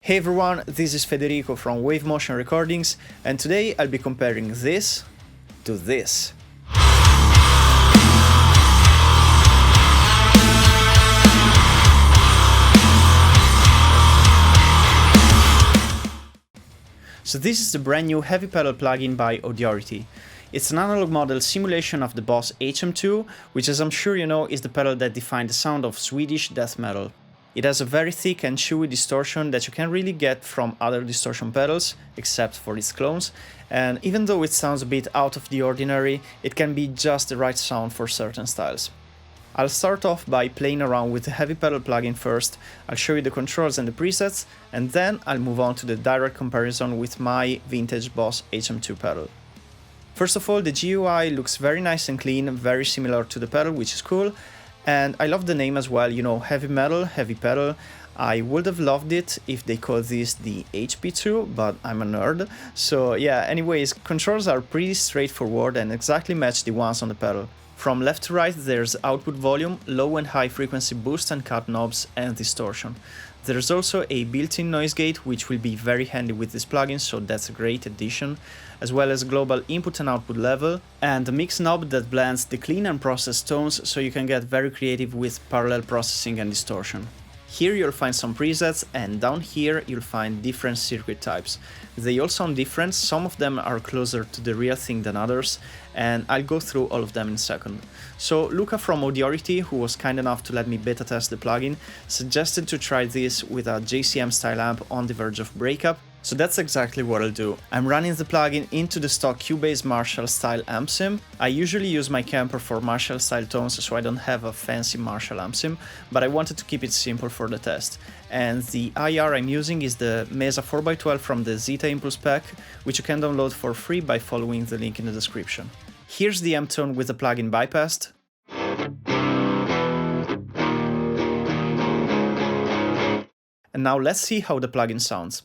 Hey everyone, this is Federico from Wave Motion Recordings, and today I'll be comparing this to this. So this is the brand new heavy pedal plugin by Audiority. It's an analog model simulation of the Boss HM2, which, as I'm sure you know, is the pedal that defined the sound of Swedish death metal. It has a very thick and chewy distortion that you can't really get from other distortion pedals, except for its clones, and even though it sounds a bit out of the ordinary, it can be just the right sound for certain styles. I'll start off by playing around with the heavy pedal plugin first. I'll show you the controls and the presets, and then I'll move on to the direct comparison with my vintage Boss HM2 pedal. First of all, the GUI looks very nice and clean, very similar to the pedal, which is cool. And I love the name as well, you know, heavy metal, heavy pedal. I would have loved it if they called this the HM-2, but I'm a nerd. So yeah, anyways, controls are pretty straightforward and exactly match the ones on the pedal. From left to right, there's output volume, low and high frequency boost and cut knobs, and distortion. There's also a built-in noise gate, which will be very handy with this plugin, so that's a great addition, as well as global input and output level, and a mix knob that blends the clean and processed tones, so you can get very creative with parallel processing and distortion. Here you'll find some presets, and down here you'll find different circuit types. They all sound different, some of them are closer to the real thing than others, and I'll go through all of them in a second. So Luca from Audiority, who was kind enough to let me beta test the plugin, suggested to try this with a JCM style amp on the verge of breakup, so that's exactly what I'll do. I'm running the plugin into the stock Cubase Marshall style amp sim. I usually use my Kemper for Marshall style tones, so I don't have a fancy Marshall amp sim, but I wanted to keep it simple for the test. And the IR I'm using is the Mesa 4x12 from the Zeta Impulse pack, which you can download for free by following the link in the description. Here's the amp tone with the plugin bypassed. And now let's see how the plugin sounds.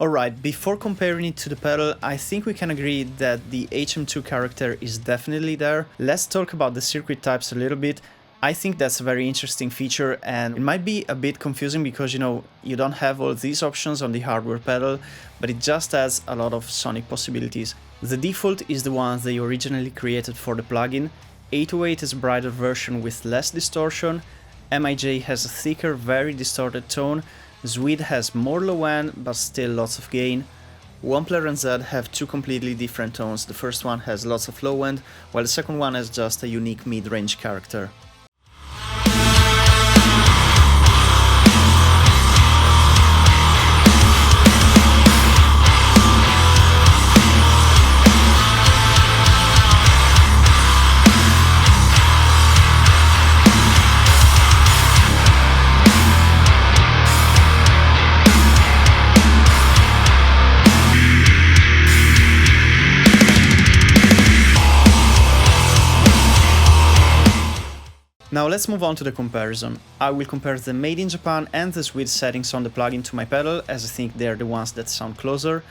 Alright, before comparing it to the pedal, I think we can agree that the HM2 character is definitely there. Let's talk about the circuit types a little bit. I think that's a very interesting feature, and it might be a bit confusing because, you know, you don't have all these options on the hardware pedal, but it just has a lot of sonic possibilities. The default is the one they originally created for the plugin. 808 is a brighter version with less distortion. MIJ has a thicker, very distorted tone. Swede has more low end, but still lots of gain. Wampler and Z have two completely different tones. The first one has lots of low end, while the second one has just a unique mid-range character. Now let's move on to the comparison. I will compare the made in Japan and the Swedish settings on the plugin to my pedal, as I think they're the ones that sound closer.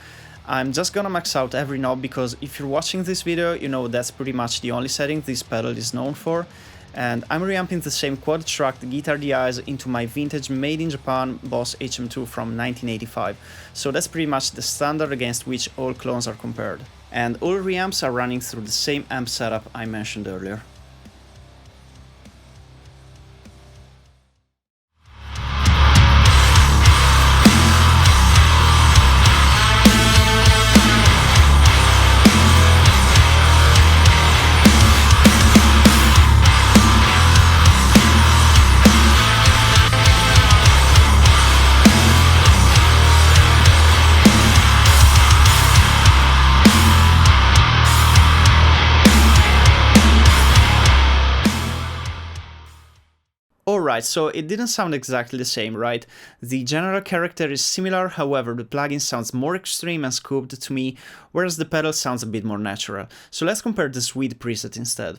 I'm just gonna max out every knob because if you're watching this video, you know that's pretty much the only setting this pedal is known for. And I'm reamping the same quad-tracked guitar DIs into my vintage made in Japan Boss HM2 from 1985. So that's pretty much the standard against which all clones are compared. And all reamps are running through the same amp setup I mentioned earlier. Alright, so it didn't sound exactly the same, right? The general character is similar, however the plugin sounds more extreme and scooped to me, whereas the pedal sounds a bit more natural. So let's compare the Swede preset instead.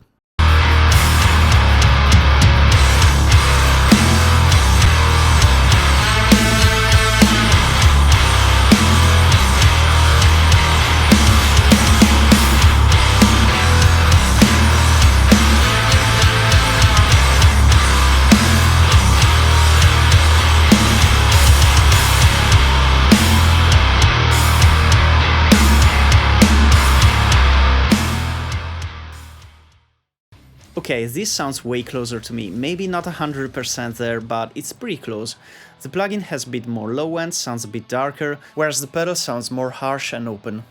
Okay, this sounds way closer to me, maybe not 100% there, but it's pretty close. The plugin has a bit more low end, sounds a bit darker, whereas the pedal sounds more harsh and open.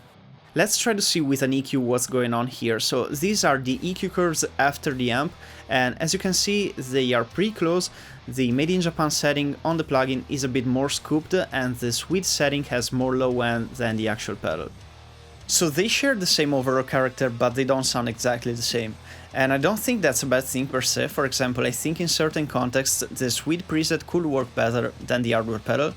Let's try to see with an EQ what's going on here. So these are the EQ curves after the amp, and as you can see they are pretty close. The made in Japan setting on the plugin is a bit more scooped and the Swede setting has more low end than the actual pedal. So they share the same overall character, but they don't sound exactly the same. And I don't think that's a bad thing per se. For example, I think in certain contexts the Swede preset could work better than the hardware pedal,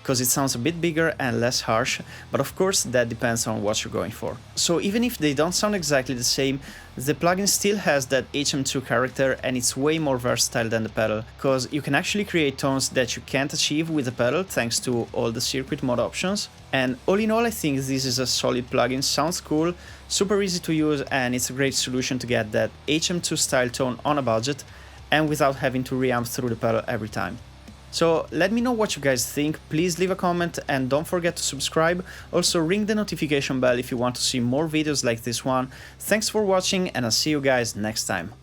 because it sounds a bit bigger and less harsh, but of course that depends on what you're going for. So even if they don't sound exactly the same, the plugin still has that HM2 character and it's way more versatile than the pedal, because you can actually create tones that you can't achieve with the pedal thanks to all the circuit mode options. And all in all, I think this is a solid plugin, sounds cool, super easy to use, and it's a great solution to get that HM2 style tone on a budget and without having to reamp through the pedal every time. So let me know what you guys think, please leave a comment and don't forget to subscribe, also ring the notification bell if you want to see more videos like this one. Thanks for watching and I'll see you guys next time.